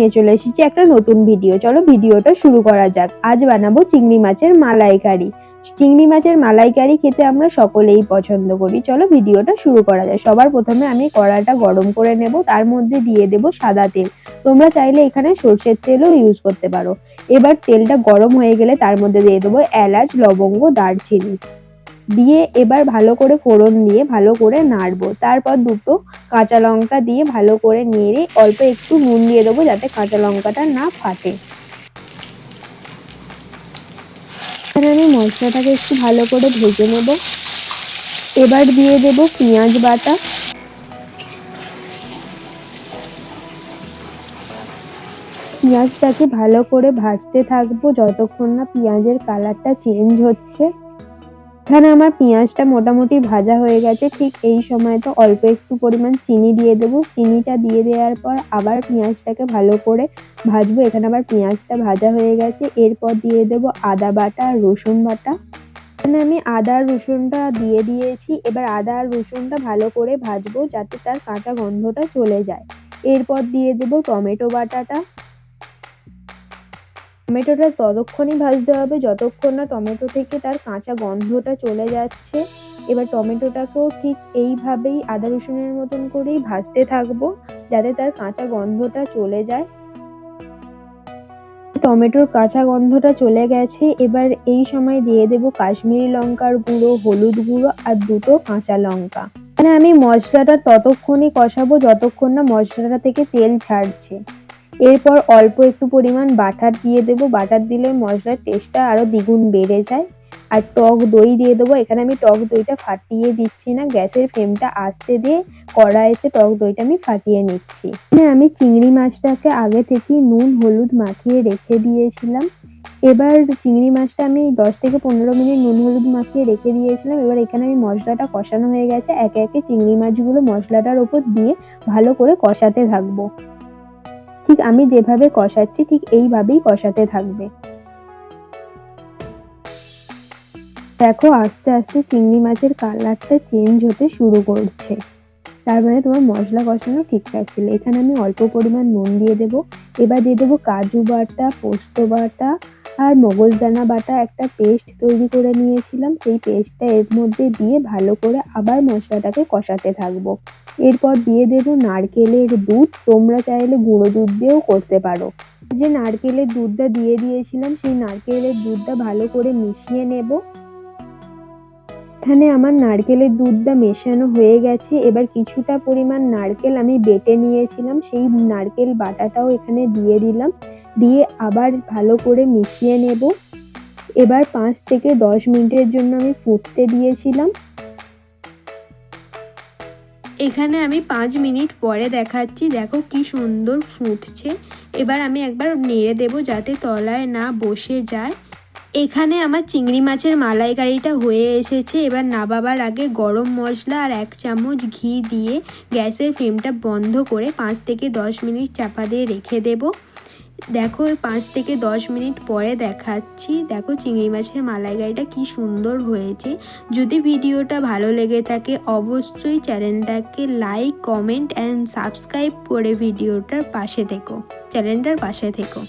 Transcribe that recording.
নিয়ে চলে এসেছি একটা নতুন ভিডিও। চলো ভিডিওটা শুরু করা যাক। আজ বানাবো চিংড়ি মাছের মালাইকারি। চিংড়ি মাছের মালাইকারি খেতে আমরা সকলেই পছন্দ করি। চলো ভিডিওটা শুরু করা যায়। সবার প্রথমে আমি কড়াইটা গরম করে নেব, তার মধ্যে দিয়ে দেব সাদা তেল। তোমরা চাইলে এখানে সরষের তেলও ইউজ করতে পারো। এবার তেলটা গরম হয়ে গেলে তার মধ্যে দিয়ে দেবো এলাচ, লবঙ্গ, দারচিনি দিয়ে এবার ভালো করে ফোড়ন দিয়ে ভালো করে নাড়বো। তারপর দুটো কাঁচা লঙ্কা দিয়ে ভালো করে নেড়ে অল্প একটু নুন দিয়ে দেবো যাতে কাঁচা লঙ্কাটা না ফাটে। এখানে আমি মশলাটাকে একটু ভালো করে ভেজে নেব। এবার দিয়ে দেব পেঁয়াজ বাটা। পেঁয়াজটাকে ভালো করে ভাজতে থাকবো যতক্ষণ না পেঁয়াজের কালারটা চেঞ্জ হচ্ছে। এখানে আমার পেঁয়াজটা মোটামুটি ভাজা হয়ে গেছে। ঠিক এই সময় তো অল্প একটু পরিমাণ চিনি দিয়ে দেবো। চিনিটা দিয়ে দেওয়ার পর আবার পেঁয়াজটাকে ভালো করে ভাজবো। এখানে আবার পেঁয়াজটা ভাজা হয়ে গেছে। এরপর দিয়ে দেবো আদা বাটা আর রসুন বাটা। এখানে আমি আদা আর রসুনটা দিয়ে দিয়েছি। এবার আদা আর রসুনটা ভালো করে ভাজবো যাতে তার কাঁচা গন্ধটা চলে যায়। এরপর দিয়ে দেবো টমেটো বাটাটা। টমেটোটা ততক্ষণই ভাজতে হবে যতক্ষণ না টমেটো থেকে তার কাঁচা গন্ধটা চলে যাচ্ছে। এবার টমেটোটাকেও ঠিক এইভাবেই আদা রসুনের মতন করেই ভাজতে থাকবো যাতে তার কাঁচা গন্ধটা চলে যায়। টমেটোর কাঁচা গন্ধটা চলে গেছে। এবার এই সময় দিয়ে দেবো কাশ্মীরি লঙ্কার গুঁড়ো, হলুদ গুঁড়ো আর দুটো কাঁচা লঙ্কা। এখানে আমি মশলাটা ততক্ষণই কষাবো যতক্ষণ না মশলাটা থেকে তেল ছাড়ছে। এরপর অল্প একটু পরিমাণ বাটার দিয়ে দেবো। বাটার দিলে মশলার টেস্টটা আরো দ্বিগুণ বেড়ে যায়। আর টক দই দিয়ে দেবো। এখানে আমি টক দইটা ফাটিয়ে দিচ্ছি না, গ্যাসের ফ্লেমটা আস্তে দিয়ে কড়াইতে টক দইটা আমি ফাটিয়ে নিচ্ছি। এখানে আমি চিংড়ি মাছটাকে আগে থেকেই নুন হলুদ মাখিয়ে রেখে দিয়েছিলাম। এবার চিংড়ি মাছটা আমি 10 থেকে 15 মিনিট নুন হলুদ মাখিয়ে রেখে দিয়েছিলাম। এবার এখানে আমি মশলাটা কষানো হয়ে গেছে। একে একে চিংড়ি মাছগুলো মশলাটার ওপর দিয়ে ভালো করে কষাতে থাকবো। ঠিক আমি যেভাবে কষাচ্ছি ঠিক এইভাবেই কষাতে থাকবে। দেখো আস্তে আস্তে চিংড়ি মাছের কালারটা চেঞ্জ হতে শুরু করছে, তার মানে তোমার মশলা কষানো ঠিকঠাক ছিল। এখানে আমি অল্প পরিমাণ নুন দিয়ে দেবো। এবার দিয়ে দেবো কাজু বাটা, পোস্ত বাটা আর মগজদানা বাটা। একটা পেস্ট তৈরি করে নিয়েছিলাম, সেই পেস্টটা এর মধ্যে দিয়ে ভালো করে আবার মশলাটাকে কষাতে থাকবো। এরপর দিয়ে দেবো নারকেলের দুধ। তোমরা চাইলে গুঁড়ো দুধ দিয়েও করতে পারো। যে নারকেলের দুধটা দিয়ে দিয়েছিলাম সেই নারকেলের দুধটা ভালো করে মিশিয়ে নেব। এখানে আমার নারকেলের দুধটা মেশানো হয়ে গেছে। এবার কিছুটা পরিমাণ নারকেল আমি বেটে নিয়েছিলাম, সেই নারকেল বাটাটাও এখানে দিয়ে দিলাম। দিয়ে আবার ভালো করে মিশিয়ে নেব। এবার 5 থেকে 10 মিনিটের জন্য আমি ফুটতে দিয়েছিলাম। এখানে আমি 5 মিনিট পরে দেখাচ্ছি। দেখো কি সুন্দর ফুটছে। এবার আমি একবার নেড়ে দেবো যাতে তলায় না বসে যায়। এখানে আমার চিংড়ি মাছের মালাইকারিটা হয়ে এসেছে। এবার নামাবার আগে গরম মশলা আর 1 চামচ ঘি দিয়ে গ্যাসের ফ্লেমটা বন্ধ করে 5 থেকে 10 মিনিট চাপা দিয়ে রেখে দেব। দেখো 5 থেকে 10 মিনিট পরে দেখাচ্ছি। দেখো চিংড়ি মাছের মালাইকারিটা কি সুন্দর হয়েছে। যদি ভিডিওটা ভালো লেগে থাকে অবশ্যই চ্যানেলটাকে লাইক, কমেন্ট অ্যান্ড সাবস্ক্রাইব করে চ্যানেলটার পাশে থেকো।